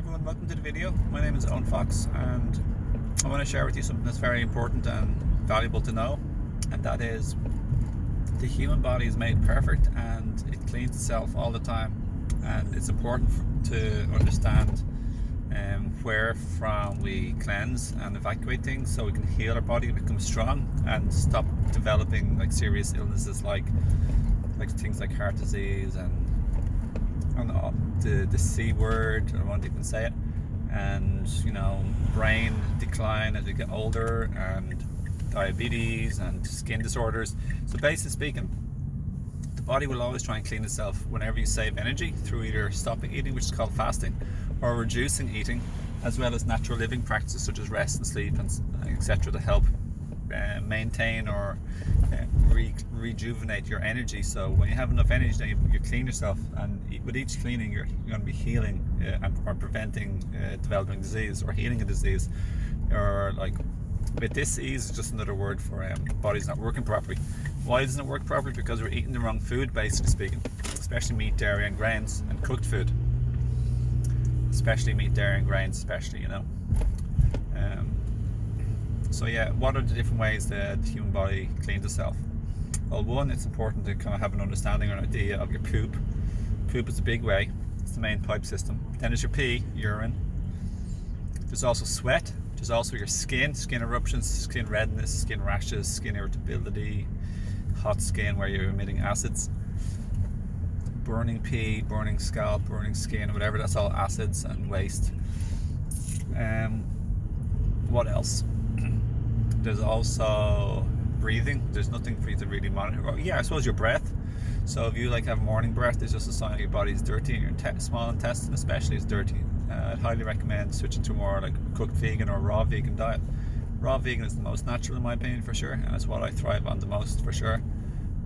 everyone, welcome to the video. My name is Owen and I want to share with you something that's very important and valuable to know, and that is the human body is made perfect and it cleans itself all the time, and it's important to understand where from we cleanse and evacuate things so we can heal our body and become strong and stop developing like serious illnesses like things like heart disease and the C word, I won't even say it, and brain decline as we get older, and diabetes and skin disorders. So basically speaking, the body will always try and clean itself whenever you save energy through either stopping eating, which is called fasting, or reducing eating, as well as natural living practices such as rest and sleep and etc. to help maintain or rejuvenate your energy. So when you have enough energy, then you clean yourself, and with each cleaning you're going to be healing or preventing developing disease or healing a disease, or like with disease is just another word for the body's not working properly. Why doesn't it work properly? Because we're eating the wrong food, basically speaking, especially meat, dairy and grains and cooked food, especially meat, dairy and grains, especially so yeah, what are the different ways that the human body cleans itself? Well, one, it's important to kind of have an understanding or an idea of your poop. Poop is a big way. It's the main pipe system. Then there's your pee, urine. There's also sweat. There's also your skin eruptions, skin redness, skin rashes, skin irritability, hot skin where you're emitting acids, burning pee, burning scalp, burning skin, whatever. That's all acids and waste. What else? There's also breathing. There's nothing for you to really monitor. Well, yeah, I suppose your breath. So if you have morning breath, it's just a sign that your body's dirty, and your small intestine especially is dirty. I'd highly recommend switching to more like cooked vegan or raw vegan diet. Raw vegan is the most natural in my opinion, for sure, and it's what I thrive on the most, for sure.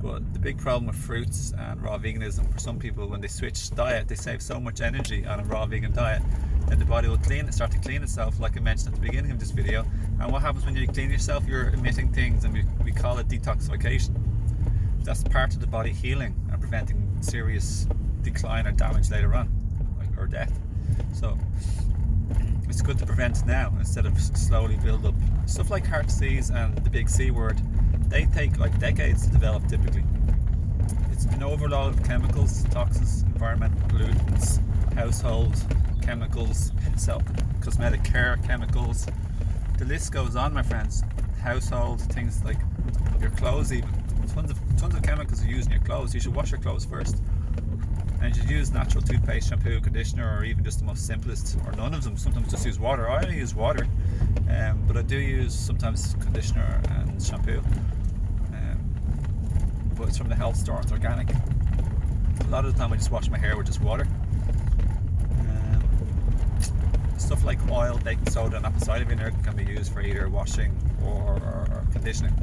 But the big problem with fruits and raw veganism for some people, when they switch diet, they save so much energy on a raw vegan diet that the body will start to clean itself, like I mentioned at the beginning of this video. And what happens when you clean yourself? You're emitting things, and we call it detoxification. That's part of the body healing and preventing serious decline or damage later on, or death. So it's good to prevent now instead of slowly build up. Stuff like heart disease and the big C word, they take like decades to develop typically. It's an overload of chemicals, toxins, environmental pollutants, household chemicals, cosmetic care chemicals. The list goes on, my friends. Household things like your clothes, even tons of chemicals are used in your clothes. You should wash your clothes first, and you should use natural toothpaste, shampoo, conditioner, or even just the most simplest, or none of them. Sometimes just use water. I only use water, but I do use sometimes conditioner and shampoo, but it's from the health store. It's organic. A lot of the time I just wash my hair with just water. Stuff like oil, baking soda and apple cider vinegar can be used for either washing or conditioning.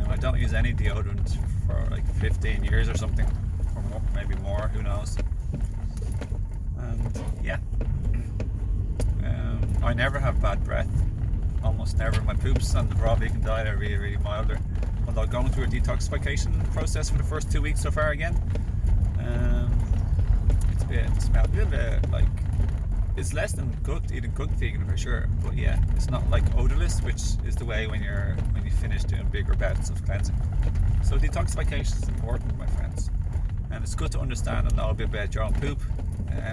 I don't use any deodorant for like 15 years or something, or more, maybe more, who knows. And yeah, I never have bad breath, almost never. My poops on the raw vegan diet are really, really milder. Although going through a detoxification process for the first 2 weeks so far again, it smells a little bit like, it's less than eating cooked vegan for sure, but yeah, it's not like odorless, which is the way when you finish doing bigger bouts of cleansing. So detoxification is important, my friends, and it's good to understand and know a bit about your own poop,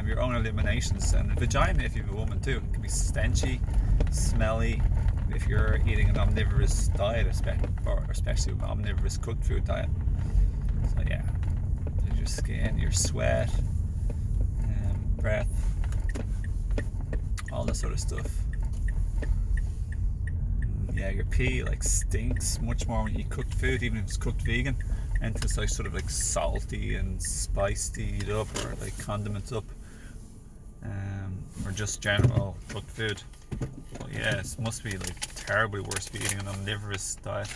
your own eliminations, and the vagina, if you have a woman too, it can be stenchy, smelly if you're eating an omnivorous diet, especially an omnivorous cooked food diet. So yeah, there's your skin, your sweat, breath, all that sort of stuff. Yeah, your pee stinks much more when you eat cooked food, even if it's cooked vegan, and it's sort of salty and spiced up, or condiments up, or just general cooked food. But yeah, it must be terribly worse for eating an omnivorous diet.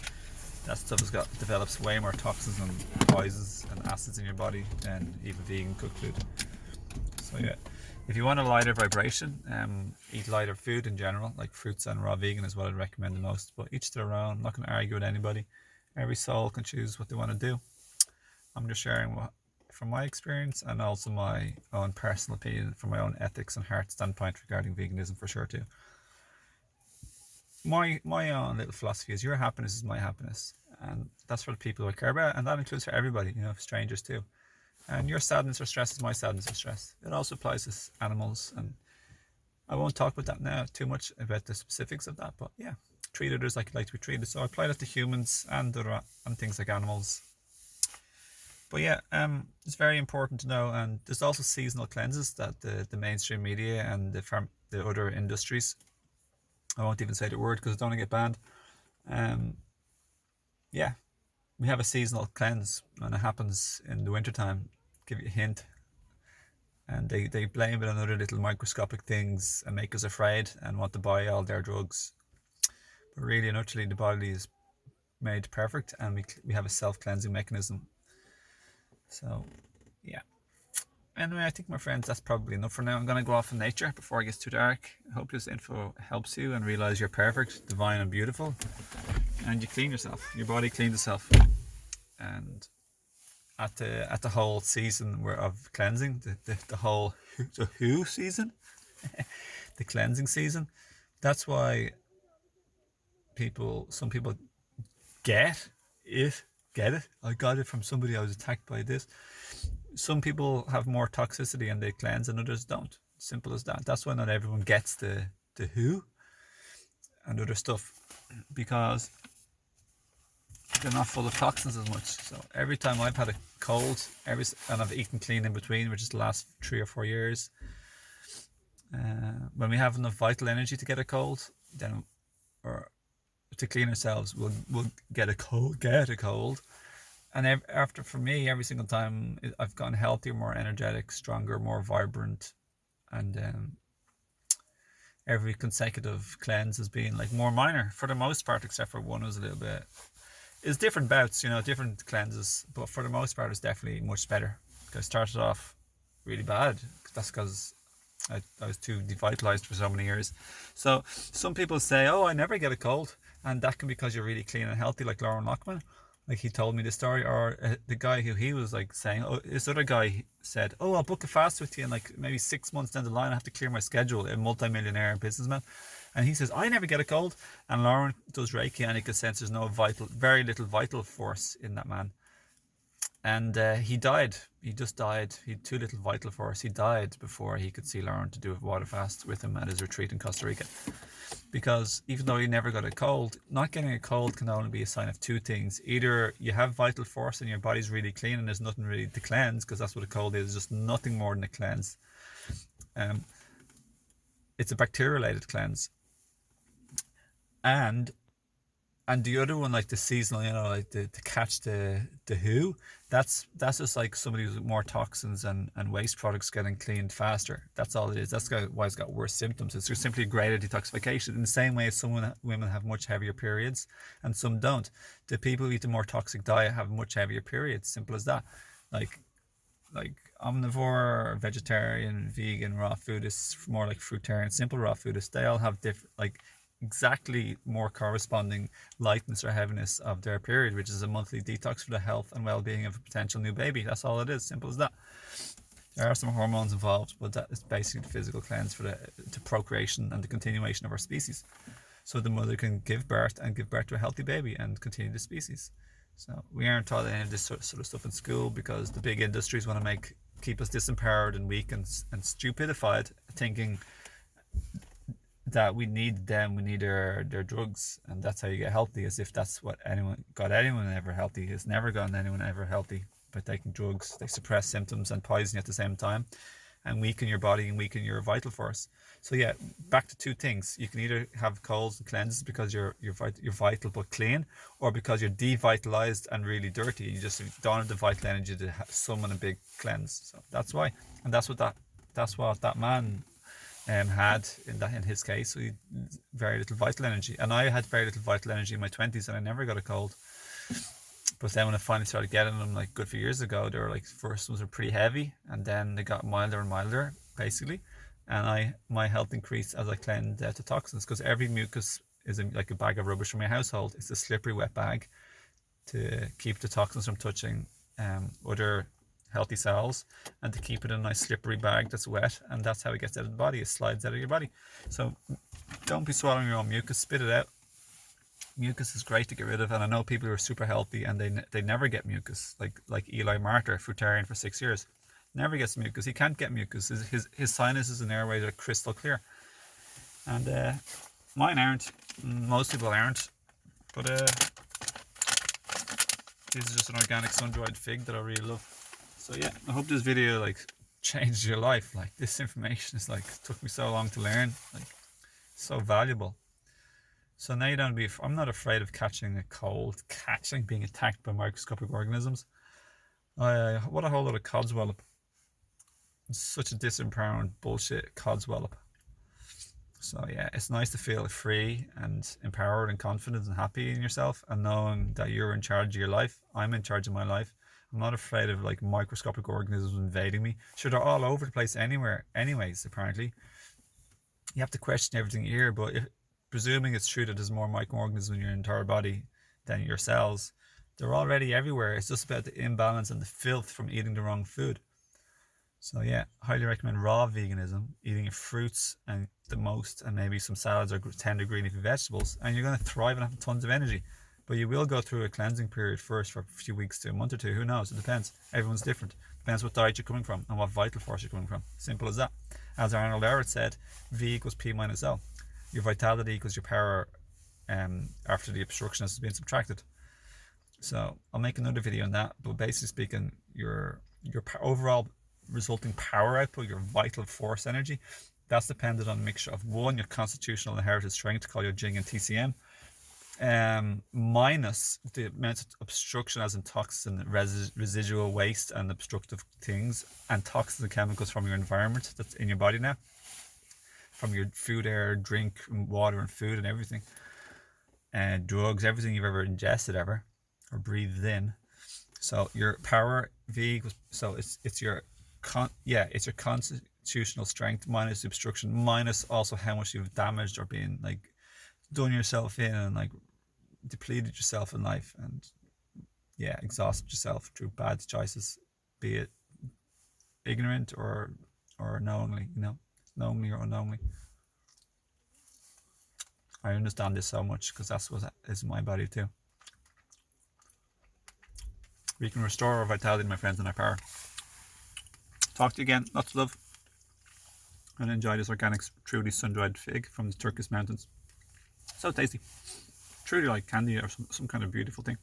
That stuff develops way more toxins and poisons and acids in your body than even vegan cooked food. So yeah, if you want a lighter vibration, eat lighter food in general, like fruits and raw vegan is what I'd recommend the most. But each to their own. I'm not going to argue with anybody. Every soul can choose what they want to do. I'm just sharing what from my experience, and also my own personal opinion from my own ethics and heart standpoint regarding veganism for sure too. My own little philosophy is your happiness is my happiness, and that's for the people I care about, and that includes for everybody, strangers too. And your sadness or stress is my sadness or stress. It also applies to animals, and I won't talk about that now too much about the specifics of that, but yeah, treat others like you like to be treated. So I apply that to humans and things like animals. But yeah, it's very important to know, and there's also seasonal cleanses that the mainstream media and the other industries, I won't even say the word because I don't want to get banned. Yeah, we have a seasonal cleanse, and it happens in the wintertime. Give you a hint. And they blame it on other little microscopic things and make us afraid and want to buy all their drugs. But really and utterly, the body is made perfect, and we have a self-cleansing mechanism. So, yeah. Anyway, I think, my friends, that's probably enough for now. I'm going to go off in nature before it gets too dark. I hope this info helps you and realize you're perfect, divine, and beautiful. And you clean yourself. Your body cleans itself. And at the whole season of cleansing, the whole who season, the cleansing season, that's why some people get it. I got it from somebody. I was attacked by this. Some people have more toxicity and they cleanse, and others don't. Simple as that. That's why not everyone gets the who and other stuff, because they're not full of toxins as much. So every time I've had a cold, and I've eaten clean in between, which is the last 3 or 4 years, when we have enough vital energy to get a cold, then, or to clean ourselves, we'll get a cold. And for me, every single time I've gotten healthier, more energetic, stronger, more vibrant, and every consecutive cleanse has been like more minor for the most part, except for one was a little bit. It's different bouts, different cleanses, but for the most part, it's definitely much better. I started off really bad. That's because I was too devitalized for so many years. So some people say, "Oh, I never get a cold," and that can be because you're really clean and healthy, like Lauren Lockman. Like he told me the story, or the guy who he was like saying, oh, this other guy said, "Oh, I'll book a fast with you," and like maybe 6 months down the line, I have to clear my schedule. A multi-millionaire businessman. And he says, "I never get a cold." And Lauren does Reiki, and he can sense there's very little vital force in that man. And he died. He just died. He had too little vital force. He died before he could see Lauren to do a water fast with him at his retreat in Costa Rica. Because even though he never got a cold, not getting a cold can only be a sign of two things. Either you have vital force and your body's really clean and there's nothing really to cleanse, because that's what a cold is, just nothing more than a cleanse. It's a bacteria-related cleanse. And the other one, like the seasonal, like to catch the who, that's just like somebody with more toxins and waste products getting cleaned faster. That's all it is. That's why it's got worse symptoms. It's just simply a greater detoxification. In the same way as women have much heavier periods and some don't. The people who eat a more toxic diet have much heavier periods. Simple as that. Like omnivore, vegetarian, vegan, raw foodists, more like fruitarian, simple raw foodists, they all have different, like exactly more corresponding lightness or heaviness of their period, which is a monthly detox for the health and well-being of a potential new baby. That's all it is. Simple as that. There are some hormones involved, but that is basically the physical cleanse for the procreation and the continuation of our species, so the mother can give birth to a healthy baby and continue the species. So we aren't taught any of this sort of stuff in school, because the big industries want to keep us disempowered and weak and stupidified, thinking that we need them, we need their drugs, and that's how you get healthy, as if that's what got anyone ever healthy. It's never gotten anyone ever healthy by taking drugs. They suppress symptoms and poison you at the same time, and weaken your body and weaken your vital force. So yeah, back to two things. You can either have colds and cleanses because you're vital but clean, or because you're devitalized and really dirty. You just don't have the vital energy to summon a big cleanse. So that's why, and that's what that man had in his case. So he very little vital energy, and I had very little vital energy in my 20s, and I never got a cold. But then when I finally started getting them, like good few years ago, they were like, first ones were pretty heavy, and then they got milder and milder, basically. And my health increased as I cleansed out the toxins, because every mucus is like a bag of rubbish from your household. It's a slippery, wet bag to keep the toxins from touching other healthy cells and to keep it in a nice slippery bag that's wet, and that's how it gets out of the body. It slides out of your body. So don't be swallowing your own mucus. Spit it out. Mucus is great to get rid of, and I know people who are super healthy and they never get mucus, like Eli Martyr, fruitarian for 6 years, never gets mucus. He can't get mucus. His sinuses and airways are crystal clear, and mine aren't. Most people aren't, but this is just an organic sun-dried fig that I really love. So yeah, I hope this video like changed your life. Like, this information is like, took me so long to learn, like so valuable. So now you don't be, I'm not afraid of catching a cold, being attacked by microscopic organisms. What a whole lot of codswallop. It's such a disempowering bullshit codswallop. So yeah, it's nice to feel free and empowered and confident and happy in yourself, and knowing that you're in charge of your life. I'm in charge of my life. I'm not afraid of like microscopic organisms invading me. Sure, they're all over the place anywhere anyways, apparently. You have to question everything you hear, but presuming it's true that there's more microorganisms in your entire body than your cells, they're already everywhere. It's just about the imbalance and the filth from eating the wrong food. So yeah, highly recommend raw veganism, eating your fruits and the most, and maybe some salads or tender green leafy vegetables, and you're going to thrive and have tons of energy. But you will go through a cleansing period first for a few weeks to a month or two. Who knows? It depends. Everyone's different. Depends what diet you're coming from and what vital force you're coming from. Simple as that. As Arnold Ehret said, V equals P minus L. Your vitality equals your power after the obstruction has been subtracted. So I'll make another video on that. But basically speaking, your overall resulting power output, your vital force energy, that's dependent on a mixture of, one, your constitutional inherited strength, called your Jing and TCM, minus the amount of obstruction, as in toxin, residual waste and obstructive things, and toxins and chemicals from your environment that's in your body now, from your food, air, drink, water and food and everything, and drugs, everything you've ever ingested ever or breathed in. So your power V equals, so it's your constitutional strength minus the obstruction, minus also how much you've damaged or been like done yourself in and like depleted yourself in life, and yeah, exhausted yourself through bad choices, be it ignorant or knowingly, knowingly or unknowingly. I understand this so much because that's what is my body too. We can restore our vitality, my friends, and our power. Talk to you again. Lots of love. And enjoy this organic, truly sun-dried fig from the Turkish mountains. So tasty. Truly like candy or some kind of beautiful thing.